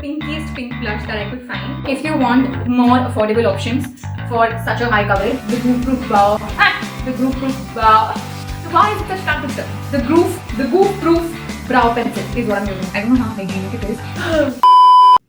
pinkiest pink blush that I could find. If you want more affordable options for such a high coverage, the Goof Proof Brow. Why is it such tongue twister? The Goof Proof Brow Pencil is what I'm using. I don't know how hygienic it is.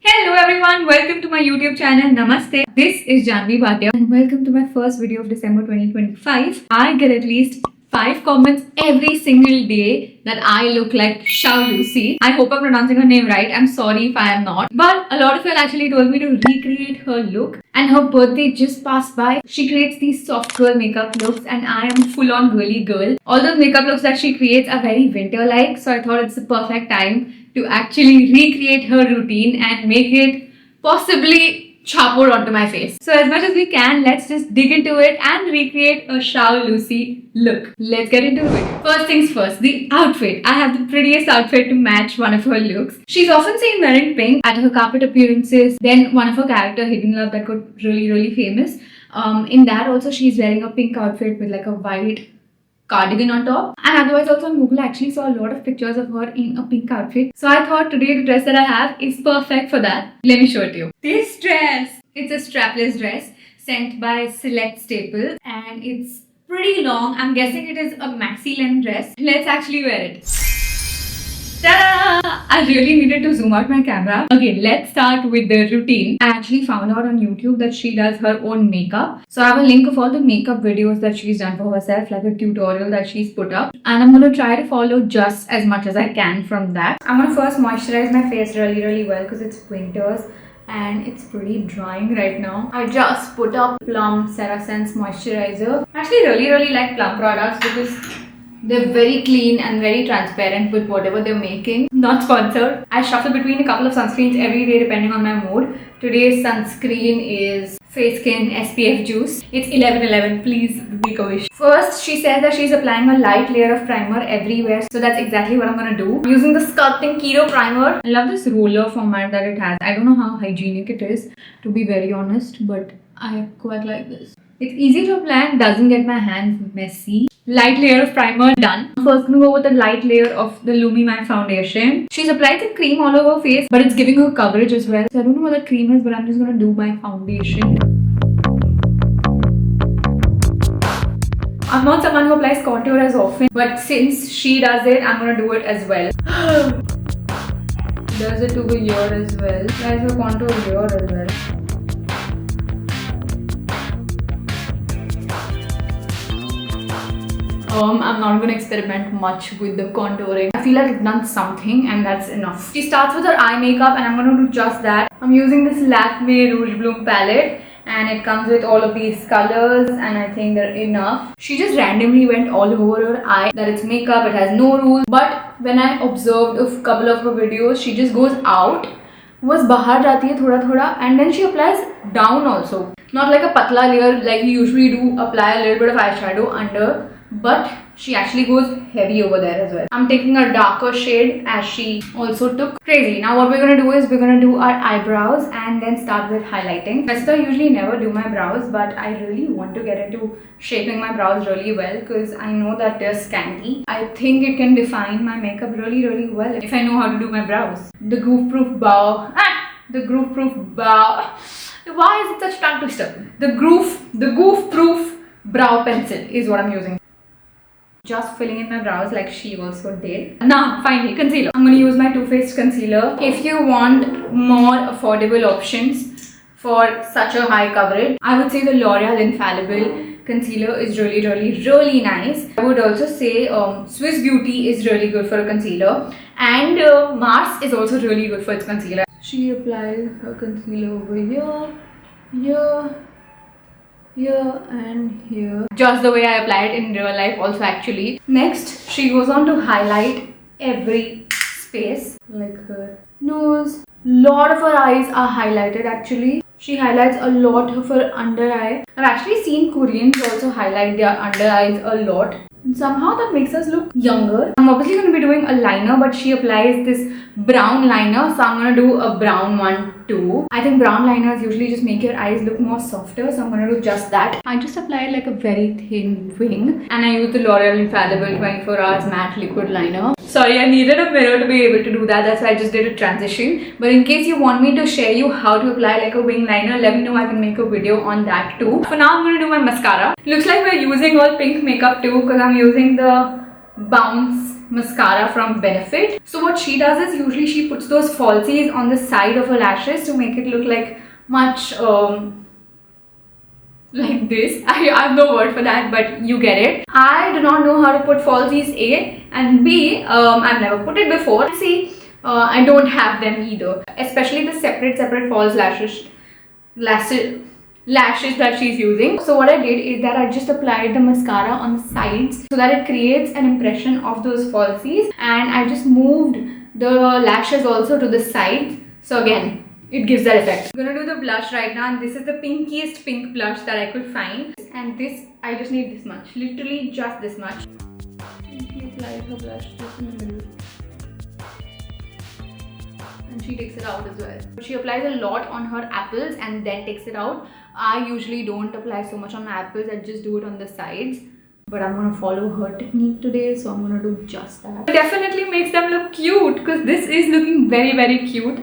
Hello everyone, welcome to my YouTube channel. Namaste. This is Janvi Bhatia and welcome to my first video of December 2025. I get at least 5 comments every single day that I look like Xiao Lucy. I hope I'm pronouncing her name right. I'm sorry if I am not. But a lot of you actually told me to recreate her look. And her birthday just passed by. She creates these soft girl makeup looks and I am full on girly girl. All those makeup looks that she creates are very winter-like. So I thought it's the perfect time to actually recreate her routine and make it possibly chapor onto my face. So as much as we can, let's just dig into it and recreate a Xiao Lucy look. Let's get into it. First things first, the outfit. I have the prettiest outfit to match one of her looks. She's often seen wearing pink at her carpet appearances. Then one of her character, Hidden Love, that got really famous. In that also she's wearing a pink outfit with like a white cardigan on top, and otherwise also on Google I actually saw a lot of pictures of her in a pink outfit. So I thought today the dress that I have is perfect for that. Let me show it to you. This dress, it's a strapless dress sent by Select Staples and it's pretty long. I'm guessing it is a maxi length dress. Let's actually wear it. Ta-da! I really needed to zoom out my camera. Okay, let's start with the routine. I actually found out on YouTube that she does her own makeup. So I have a link of all the makeup videos that she's done for herself, like a tutorial that she's put up. And I'm going to try to follow just as much as I can from that. I'm going to first moisturize my face really well because it's winters and it's pretty drying right now. I just put up Plum CeraSense moisturizer. I actually really like Plum products because they're very clean and very transparent with whatever they're making. Not sponsored. I shuffle between a couple of sunscreens every day depending on my mood. Today's sunscreen is Faceskin SPF Juice. It's 11/11. Please make a wish. First, she says that she's applying a light layer of primer everywhere. So that's exactly what I'm gonna do. I'm using the Sculpting Keto Primer. I love this roller format that it has. I don't know how hygienic it is, to be very honest, but I quite like this. It's easy to apply and doesn't get my hands messy. Light layer of primer done. First gonna go with a light layer of the Lumi Matte foundation. She's applied the cream all over her face, but it's giving her coverage as well. So I don't know what that cream is, but I'm just gonna do my foundation. I'm not someone who applies contour as often, but since she does it, I'm gonna do it as well. Does it over here as well. Applies her contour here as well. I'm not going to experiment much with the contouring. I feel like I've done something and that's enough. She starts with her eye makeup and I'm going to do just that. I'm using this Lakme Rouge Bloom palette and it comes with all of these colors and I think they're enough. She just randomly went all over her eye that it's makeup, it has no rules. But when I observed a couple of her videos, she just goes out, was bahar jati hai thoda and then she applies down also. Not like a patla layer like you usually do, apply a little bit of eyeshadow under. But she actually goes heavy over there as well. I'm taking a darker shade as she also took. Crazy. Now what we're going to do is we're going to do our eyebrows and then start with highlighting. I usually never do my brows, but I really want to get into shaping my brows really well because I know that they're scanty. I think it can define my makeup really well if I know how to do my brows. The Goof Proof Brow. The Goof Proof Brow. Why is it such tongue twister? The Goof Proof Brow Pencil is what I'm using. Just filling in my brows like she also did. Now, finally, concealer. I'm going to use my Too Faced concealer. If you want more affordable options for such a high coverage, I would say the L'Oreal Infallible concealer is really nice. I would also say Swiss Beauty is really good for a concealer. And Mars is also really good for its concealer. She applies her concealer over here and here, just the way I apply it in real life also actually. Next, she goes on to highlight every space, like her nose. Lot of her eyes are highlighted actually. She highlights a lot of her under eye. I've actually seen Koreans also highlight their under eyes a lot. And somehow that makes us look younger. I'm obviously going to be doing a liner, but she applies this brown liner, so I'm going to do a brown one too. I think brown liners usually just make your eyes look more softer, so I'm going to do just that. I just applied like a very thin wing and I use the L'Oreal Infallible 24 Hours Matte Liquid Liner. Sorry, I needed a mirror to be able to do that. That's why I just did a transition. But in case you want me to share you how to apply like a wing liner, let me know. I can make a video on that too. For now, I'm going to do my mascara. Looks like we're using all pink makeup too, because I'm using the Bounce mascara from Benefit. So what she does is usually she puts those falsies on the side of her lashes to make it look like much like this. I have no word for that, but you get it. I do not know how to put falsies, A, and B, I've never put it before. C, I don't have them either, especially the separate false lashes that she's using. So what I did is that I just applied the mascara on the sides so that it creates an impression of those falsies, and I just moved the lashes also to the sides. So again, it gives that effect. I'm gonna do the blush right now, and this is the pinkiest pink blush that I could find. And this, I just need this much, literally just this much. And she applies her blush just in the middle. And she takes it out as well. She applies a lot on her apples and then takes it out. I usually don't apply so much on my apples, I just do it on the sides. But I'm gonna follow her technique today, so I'm gonna do just that. It definitely makes them look cute, because this is looking very cute.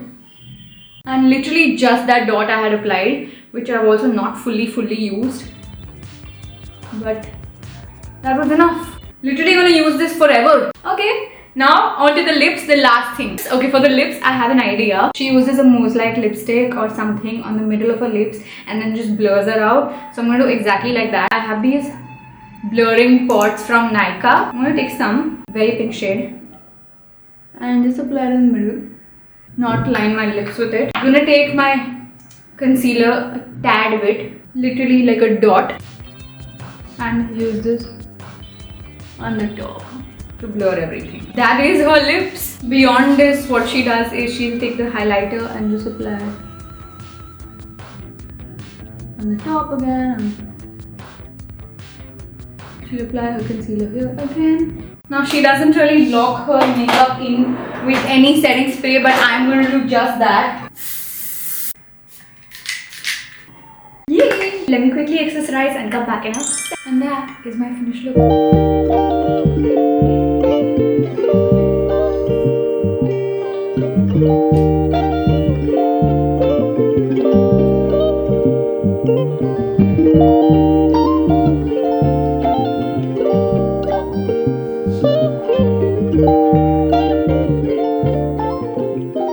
And literally just that dot I had applied, which I've also not fully used. But that was enough. Literally gonna use this forever. Okay. Now onto the lips, the last thing. Okay, for the lips, I have an idea. She uses a mousse like lipstick or something on the middle of her lips and then just blurs her out. So I'm going to do exactly like that. I have these blurring pots from Nykaa. I'm going to take some very pink shade and just apply it in the middle. Not line my lips with it. I'm going to take my concealer a tad bit, literally like a dot, and use this on the top to blur everything. That is her lips. Beyond this, what she does is she'll take the highlighter and just apply it on the top again. She'll apply her concealer here again. Now she doesn't really lock her makeup in with any setting spray, but I'm going to do just that. Yay! Let me quickly accessorize and come back in a sec. And that is my finished look.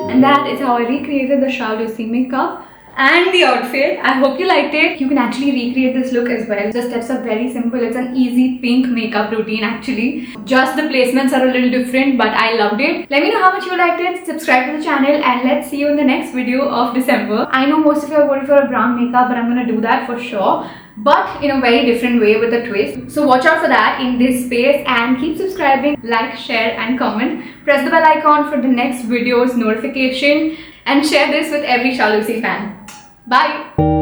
And that is how I recreated the Shao Lucy makeup and the outfit. I hope you liked it. You can actually recreate this look as well. The steps are very simple. It's an easy pink makeup routine actually. Just the placements are a little different, but I loved it. Let me know how much you liked it. Subscribe to the channel and let's see you in the next video of December. I know most of you are going for a brown makeup, but I'm going to do that for sure, but in a very different way with a twist. So watch out for that in this space and keep subscribing, like, share and comment. Press the bell icon for the next video's notification and share this with every Shao Lucy fan. Bye!